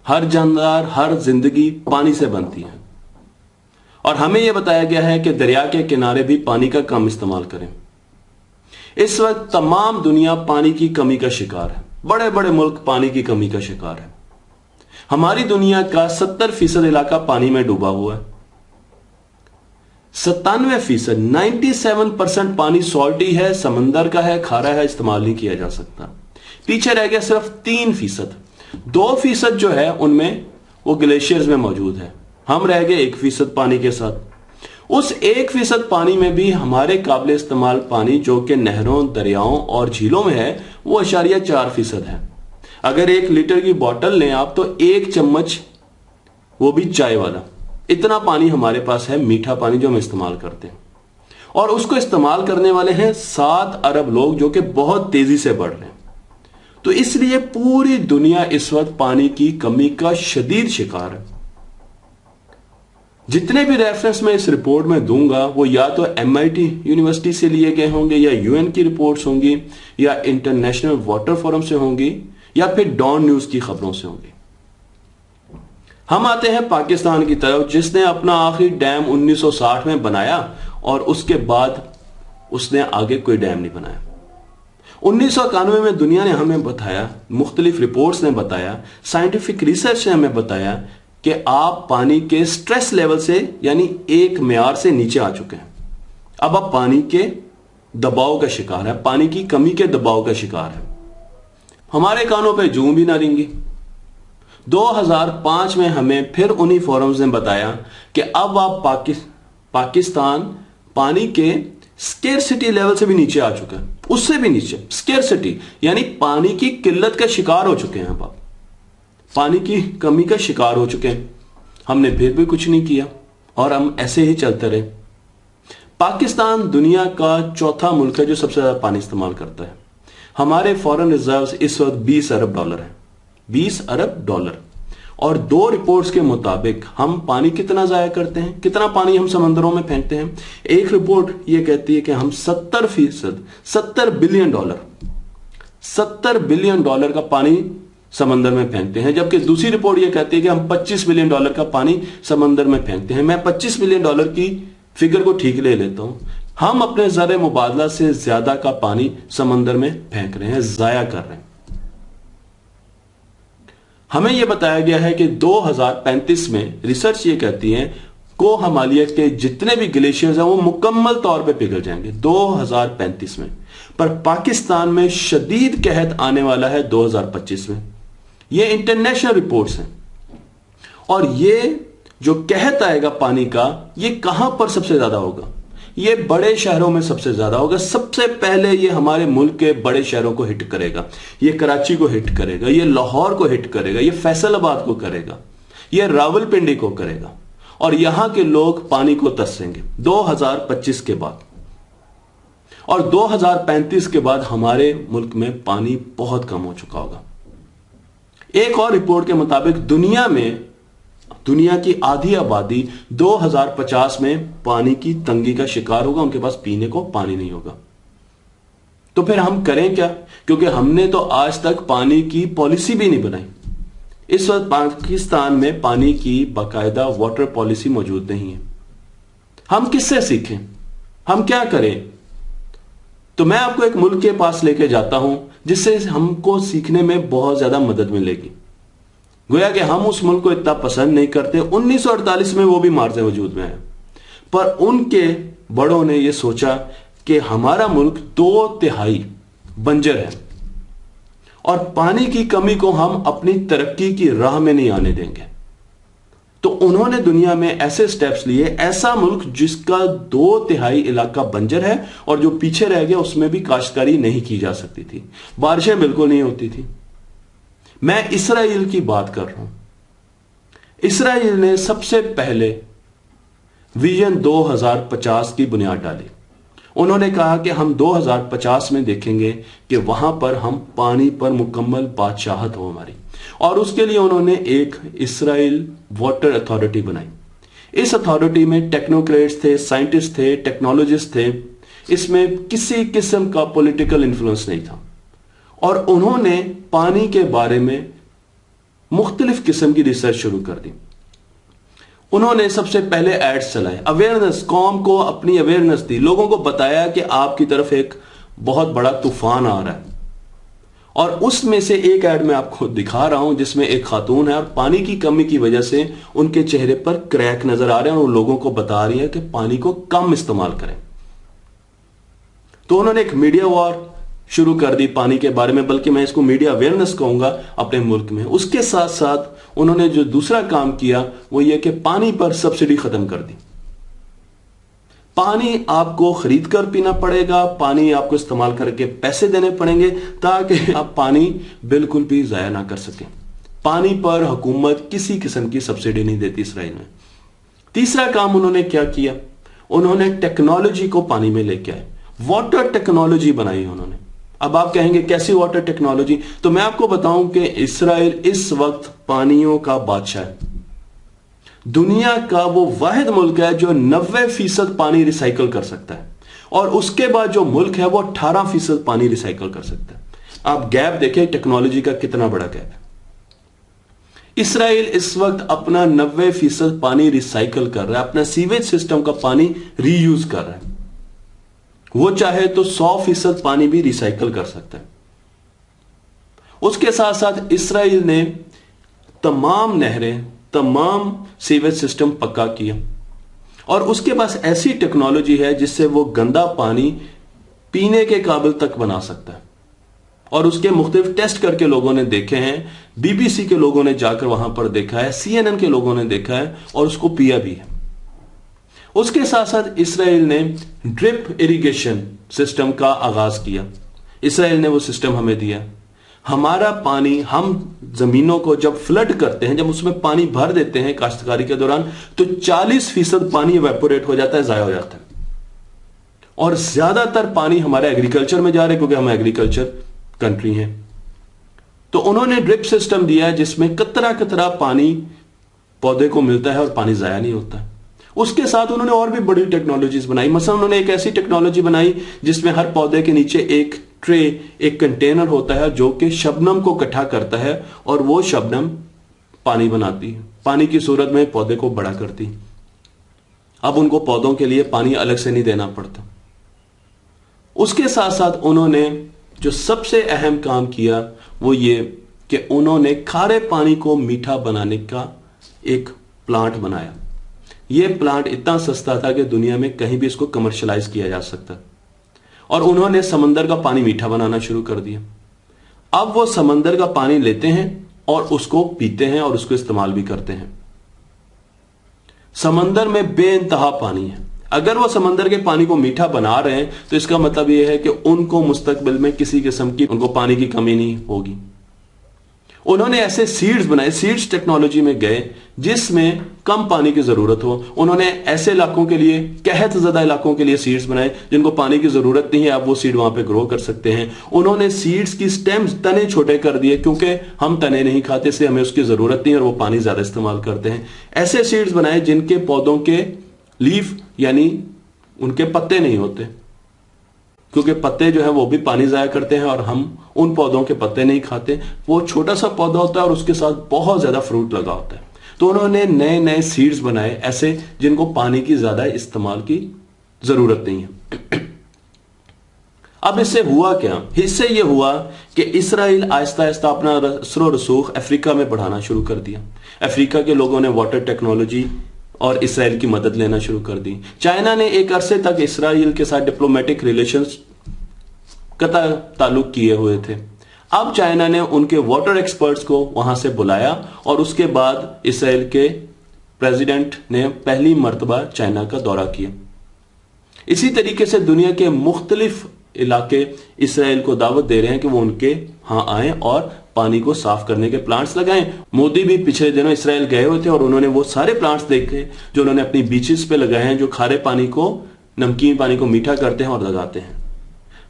हर जानदार, हर जिंदगी पानी से बनती है। और हमें यह बताया गया है कि दरिया के किनारे भी पानी का कम इस्तेमाल करें। इस वक्त तमाम दुनिया पानी की कमी का शिकार है। बड़े बड़े मुल्क पानी की कमी का शिकार है। हमारी दुनिया का 70% इलाका पानी में डूबा हुआ है। 97%, 97% पानी सॉल्टी है, समंदर का है, खारा है, इस्तेमाल नहीं किया जा सकता। पीछे रह गया सिर्फ 3%। 2% जो है उनमें वो ग्लेशियर्स में मौजूद है। हम रह गए 1% पानी के साथ। उस 1% पानी में भी हमारे काबिल इस्तेमाल पानी जो कि नहरों, दरियाओं और झीलों में है वो 0.4% है। अगर 1 लीटर की बोतल लें आप तो 1 चम्मच, वो भी चाय वाला, इतना पानी हमारे पास है, मीठा पानी जो हम इस्तेमाल करते हैं। और उसको इस्तेमाल करने वाले हैं 7 अरब लोग जो कि बहुत तेजी से बढ़ रहे हैं। तो इसलिए पूरी दुनिया इस वक्त पानी की कमी का शदीद शिकार है। जितने भी रेफरेंस मैं इस रिपोर्ट में दूंगा वो या तो MIT यूनिवर्सिटी से लिए गए होंगे, या UN की रिपोर्ट्स होंगी, या इंटरनेशनल वाटर फोरम से होंगी, या फिर डॉन न्यूज की खबरों से होंगी। हम आते हैं पाकिस्तान की तरफ, जिसने अपना आखिरी डैम 1960 में बनाया और उसके बाद उसने आगे कोई डैम नहीं बनाया। 1991 में दुनिया ने हमें बताया, मुख्तलिफ रिपोर्ट्स ने बताया, साइंटिफिक रिसर्च ने हमें बताया कि आप पानी के स्ट्रेस लेवल से, यानी एक मेयार से नीचे आ चुके हैं। अब आप पानी के दबाव का शिकार है, पानी की कमी के दबाव का शिकार है। हमारे कानों पे जूं भी ना रेंगी। 2005 में हमें फिर उन्हीं फोरम्स ने बताया कि अब आप पाकिस्तान पानी के स्केर्सिटी लेवल से भी नीचे आ चुका है, उससे भी नीचे। स्केर्सिटी यानी पानी की किल्लत का शिकार हो चुके हैं। अब आप पानी की कमी का शिकार हो चुके हैं। हमने फिर भी कुछ नहीं किया और हम ऐसे ही चलते रहे। पाकिस्तान दुनिया का चौथा मुल्क है जो सबसे ज्यादा पानी इस्तेमाल करता है। हमारे फॉरेन रिजर्व्स इस वक्त $20 अरब हैं, $20 अरब। और 2 रिपोर्ट्स के मुताबिक हम पानी कितना जाया करते हैं, कितना पानी हम समंदरों में फेंकते हैं। एक रिपोर्ट यह कहती है कि हम 70%, $70 बिलियन का पानी समंदर में फेंकते हैं, जबकि दूसरी रिपोर्ट यह कहती है कि हम $25 बिलियन का पानी समंदर में फेंकते हैं। मैं $25 बिलियन की फिगर को ठीक ले लेता हूं। हम अपने ज़र मुबादला से ज्यादा का पानी समंदर में फेंक रहे हैं, जाया कर रहे हैं। हमें यह बताया गया है कि 2035 में रिसर्च ये कहती है को हिमालय के जितने भी ग्लेशियर्स हैं वो मुकम्मल तौर पे पिघल जाएंगे 2035 में। पर पाकिस्तान में शदीद कहत आने वाला है 2025 में। ये इंटरनेशनल रिपोर्ट्स हैं। और ये जो कहत आएगा पानी का, ये कहां पर सबसे ज्यादा होगा? ये बड़े शहरों में सबसे ज्यादा होगा। सबसे पहले ये हमारे मुल्क के बड़े शहरों को हिट करेगा। ये कराची को हिट करेगा, ये लाहौर को हिट करेगा, ये फैसलाबाद को करेगा, ये रावलपिंडी को करेगा। और यहां के लोग पानी को तरसेंगे 2025 के बाद। और 2035 के बाद हमारे मुल्क में पानी बहुत कम हो चुका होगा। एक और रिपोर्ट के मुताबिक दुनिया की आधी आबादी 2050 में पानी की तंगी का शिकार होगा। उनके पास पीने को पानी नहीं होगा। तो फिर हम करें क्या? क्योंकि हमने तो आज तक पानी की पॉलिसी भी नहीं बनाई। इस वक्त पाकिस्तान में पानी की बाकायदा वाटर पॉलिसी मौजूद नहीं है। हम किससे सीखें? हम क्या करें? तो मैं आपको एक मुल्क के पास लेके जाता हूं जिससे हमको सीखने में बहुत ज्यादा मदद मिलेगी। गोया कि हम उस मुल्क को इतना पसंद नहीं करते। 1948 में वो भी मार्जे वजूद में है, पर उनके बड़ों ने यह सोचा कि हमारा मुल्क 2/3 बंजर है और पानी की कमी को हम अपनी तरक्की की राह में नहीं आने देंगे। तो उन्होंने दुनिया में ऐसे स्टेप्स लिए, ऐसा मुल्क जिसका 2/3 इलाका बंजर है और जो पीछे रह गया उसमें भी काश्तकारी नहीं की जा सकती थी, बारिशें बिल्कुल नहीं होती थी। मैं इसराइल की बात कर रहा हूं। इसराइल ने सबसे पहले विजन 2050 की बुनियाद डाली। उन्होंने कहा कि हम 2050 में देखेंगे कि वहां पर हम पानी पर मुकम्मल बादशाहत हो हमारी। और उसके लिए उन्होंने एक इसराइल वाटर अथॉरिटी बनाई। इस अथॉरिटी में टेक्नोक्रेट्स थे, साइंटिस्ट थे, टेक्नोलॉजिस्ट थे। इसमें किसी किस्म का पॉलिटिकल इन्फ्लुएंस नहीं था। और उन्होंने पानी के बारे में मुख्तलिफ किस्म की रिसर्च शुरू कर दी। उन्होंने सबसे पहले एड्स चलाए, अवेयरनेस, कौम को अपनी अवेयरनेस दी, लोगों को बताया कि आपकी तरफ एक बहुत बड़ा तूफान आ रहा है। और उसमें से एक ऐड मैं आपको दिखा रहा हूं जिसमें एक खातून है और पानी की कमी की वजह से उनके चेहरे पर क्रैक नजर आ रहे हैं और वो लोगों को बता रही है कि पानी को कम इस्तेमाल करें। तो उन्होंने एक मीडिया वॉर शुरू कर दी पानी के बारे में, बल्कि मैं इसको मीडिया अवेयरनेस कहूंगा अपने मुल्क में। उसके साथ साथ उन्होंने जो दूसरा काम किया वो ये कि पानी पर सब्सिडी खत्म कर दी। पानी आपको खरीद कर पीना पड़ेगा, पानी आपको इस्तेमाल करके पैसे देने पड़ेंगे ताकि आप पानी बिल्कुल भी जाया ना कर सकें। पानी पर हुकूमत किसी किस्म की सब्सिडी नहीं देती इसराइल में। तीसरा काम उन्होंने क्या किया, उन्होंने टेक्नोलॉजी को पानी में लेके आए, वाटर टेक्नोलॉजी बनाई उन्होंने। अब आप कहेंगे कैसी वाटर टेक्नोलॉजी, तो मैं आपको बताऊं कि इसराइल इस वक्त पानियों का बादशाह है। दुनिया का वो वाहिद मुल्क है जो 90% पानी रिसाइकल कर सकता है और उसके बाद जो मुल्क है वो 18% पानी रिसाइकल कर सकता है। आप गैप देखें टेक्नोलॉजी का कितना बड़ा गैप है। इसराइल इस वक्त अपना 90% पानी रिसाइकल कर रहा है, अपना सीवेज सिस्टम का पानी रीयूज कर रहा है। वो चाहे तो 100% पानी भी रिसाइकल कर सकता है। उसके साथ साथ इसराइल ने तमाम नहरें, तमाम सीवेज सिस्टम पक्का किया और उसके पास ऐसी टेक्नोलॉजी है जिससे वो गंदा पानी पीने के काबिल तक बना सकता है। और उसके मुख्तलिफ टेस्ट करके लोगों ने देखे हैं, बीबीसी के लोगों ने जाकर वहां पर देखा है, CNN के लोगों ने देखा है और उसको पिया भी है। उसके साथ साथ इसराइल ने ड्रिप इरिगेशन सिस्टम का आगाज किया। इसराइल ने वो सिस्टम हमें दिया। हमारा पानी, हम जमीनों को जब फ्लड करते हैं, जब उसमें पानी भर देते हैं काश्तकारी के दौरान, तो 40% पानी इवेपोरेट हो जाता है, जाया हो जाता है। और ज्यादातर पानी हमारे एग्रीकल्चर में जा रहा है क्योंकि हम एग्रीकल्चर कंट्री हैं। तो उन्होंने ड्रिप सिस्टम दिया है जिसमें कतरा कतरा पानी पौधे को मिलता है और पानी जाया नहीं होता। उसके साथ उन्होंने और भी बड़ी टेक्नोलॉजीज बनाई। मसलन उन्होंने एक ऐसी टेक्नोलॉजी बनाई जिसमें हर पौधे के नीचे एक ट्रे, एक कंटेनर होता है जो कि शबनम को इकट्ठा करता है और वो शबनम पानी बनाती है, पानी की सूरत में पौधे को बड़ा करती। अब उनको पौधों के लिए पानी अलग से नहीं देना पड़ता। उसके साथ साथ उन्होंने जो सबसे अहम काम किया वो ये कि उन्होंने खारे पानी को मीठा बनाने का एक प्लांट बनाया। यह प्लांट इतना सस्ता था कि दुनिया में कहीं भी इसको कमर्शलाइज किया जा सकता। और उन्होंने समंदर का पानी मीठा बनाना शुरू कर दिया। अब वो समंदर का पानी लेते हैं और उसको पीते हैं और उसको इस्तेमाल भी करते हैं। समंदर में बेइंतहा पानी है। अगर वो समंदर के पानी को मीठा बना रहे हैं तो इसका मतलब यह है कि उनको मुस्तकबिल में किसी किस्म की उनको पानी की कमी नहीं होगी। उन्होंने ऐसे सीड्स बनाए, सीड्स टेक्नोलॉजी में गए जिसमें कम पानी की जरूरत हो। उन्होंने ऐसे इलाकों के लिए, कहत ज़दा इलाकों के लिए सीड्स बनाए जिनको पानी की जरूरत नहीं है, आप वो सीड वहां पे ग्रो कर सकते हैं। उन्होंने सीड्स की स्टेम्स, तने छोटे कर दिए क्योंकि हम तने नहीं खाते, इसलिए हमें उसकी जरूरत नहीं और वो पानी ज्यादा इस्तेमाल करते हैं। ऐसे सीड्स बनाए जिनके पौधों के लीफ यानी उनके पत्ते नहीं होते, क्योंकि पत्ते जो है वो भी पानी जाया करते हैं और हम उन पौधों के पत्ते नहीं खाते। वो छोटा सा पौधा होता है और उसके साथ बहुत ज्यादा फ्रूट लगा होता है। तो उन्होंने नए नए सीड्स बनाए ऐसे जिनको पानी की ज्यादा इस्तेमाल की जरूरत नहीं है। अब इससे हुआ क्या? इससे यह हुआ कि इसराइल आहिस्ता आहिस्ता अपना असर रसूख अफ्रीका में बढ़ाना शुरू कर दिया। अफ्रीका के लोगों ने वाटर टेक्नोलॉजी और इसराइल की मदद लेना शुरू कर दी। चाइना ने एक अरसे तक इसराइल के साथ डिप्लोमेटिक रिलेशंस का ताल्लुक किए हुए थे। अब चाइना ने उनके वाटर एक्सपर्ट्स को वहां से बुलाया और उसके बाद इसराइल के प्रेसिडेंट ने पहली मर्तबा चाइना का दौरा किया। इसी तरीके से दुनिया के मुख्तलिफ इलाके इसराइल को दावत दे रहे हैं कि वो उनके यहां आए और पानी को साफ करने के प्लांट्स लगाएं। मोदी भी पिछले दिनों इसराइल गए हुए थे और उन्होंने वो सारे प्लांट्स देखे जो उन्होंने अपनी बीचेस पे लगाए हैं, जो खारे पानी को, नमकीन पानी को मीठा करते हैं और लगाते हैं।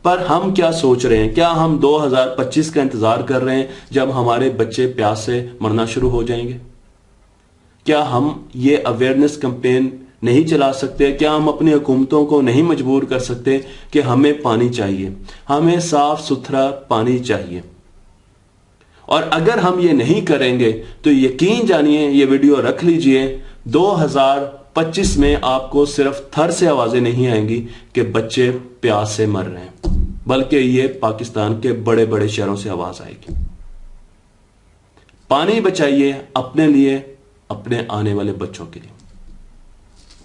पर हम क्या सोच रहे हैं? क्या हम 2025 का इंतजार कर रहे हैं जब हमारे बच्चे प्यास से मरना शुरू हो जाएंगे? क्या हम ये अवेयरनेस कैंपेन नहीं चला सकते? क्या हम अपनी हुकूमतों को नहीं मजबूर कर सकते कि हमें पानी चाहिए, हमें साफ सुथरा पानी चाहिए? اور اگر ہم یہ نہیں کریں گے تو یقین جانیے، یہ ویڈیو رکھ لیجئے، 2025 میں آپ کو صرف تھر سے آوازیں نہیں آئیں گی کہ بچے پیاس سے مر رہے ہیں، بلکہ یہ پاکستان کے بڑے بڑے شہروں سے آواز آئے گی۔ پانی بچائیے اپنے لیے، اپنے آنے والے بچوں کے لیے۔